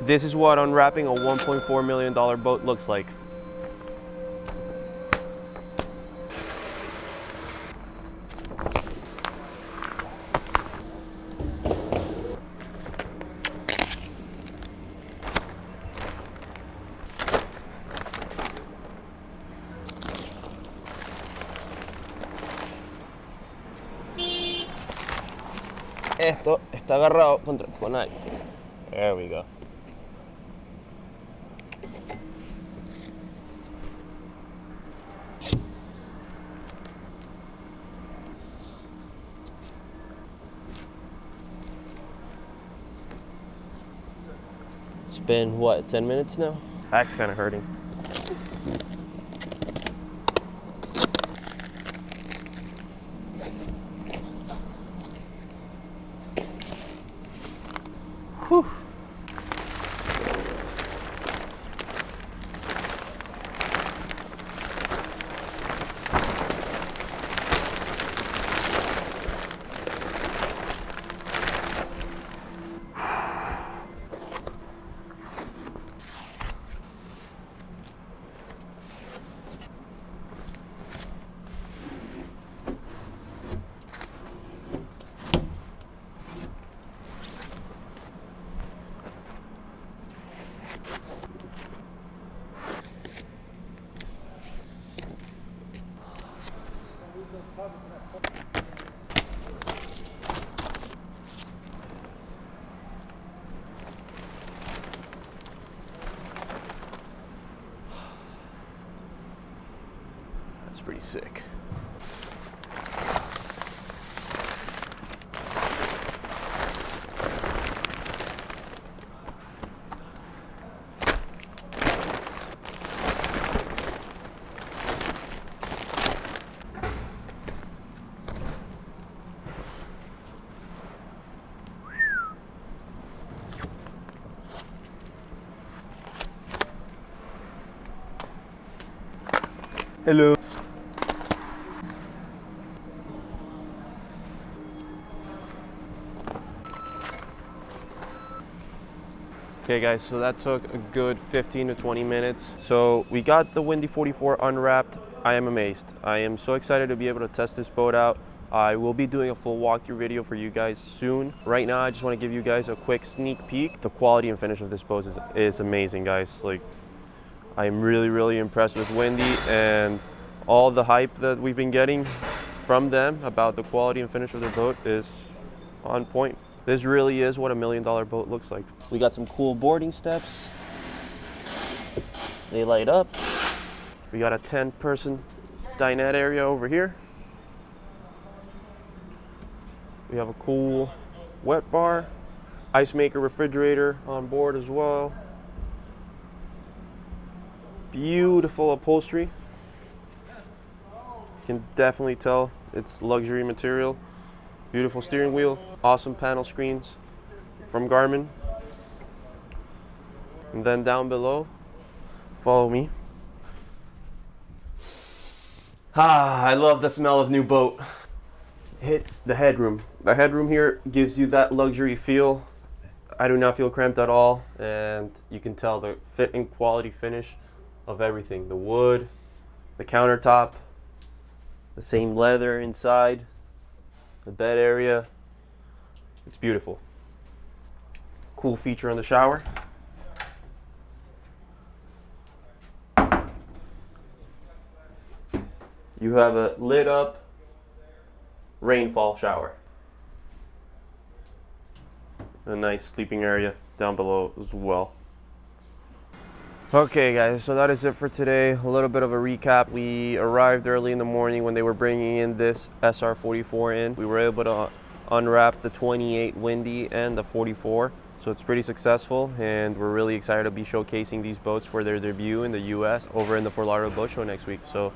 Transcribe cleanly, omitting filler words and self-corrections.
This is what unwrapping a $1.4 million boat looks like. Esto está agarrado con ahí. There we go. It's been, what, 10 minutes now? Back's kind of hurting. Whew. That's pretty sick. Hello. Okay guys, so that took a good 15 to 20 minutes. So we got the Windy 44 unwrapped. I am amazed. I am so excited to be able to test this boat out. I will be doing a full walkthrough video for you guys soon. Right now, I just want to give you guys a quick sneak peek. The quality and finish of this boat is amazing, guys. Like, I am really impressed with Windy, and all the hype that we've been getting from them about the quality and finish of their boat is on point. This really is what $1 million boat looks like. We got some cool boarding steps. They light up. We got a 10-person dinette area over here. We have a cool wet bar, ice maker refrigerator on board as well. Beautiful upholstery. You can definitely tell it's luxury material. Beautiful steering wheel, awesome panel screens from Garmin. And then down below, follow me. I love the smell of new boat. It's the headroom. The headroom here gives you that luxury feel. I do not feel cramped at all, and you can tell the fit and quality finish of everything. The wood, the countertop, the same leather inside. The bed area, it's beautiful. Cool feature on the shower. You have a lit up rainfall shower. A nice sleeping area down below as well. Okay guys, so that is it for today. A little bit of a recap. We arrived early in the morning when they were bringing in this SR44 in. We were able to unwrap the 28 Windy and the 44. So it's pretty successful, and we're really excited to be showcasing these boats for their debut in the US over in the Fort Lauderdale Boat Show next week. So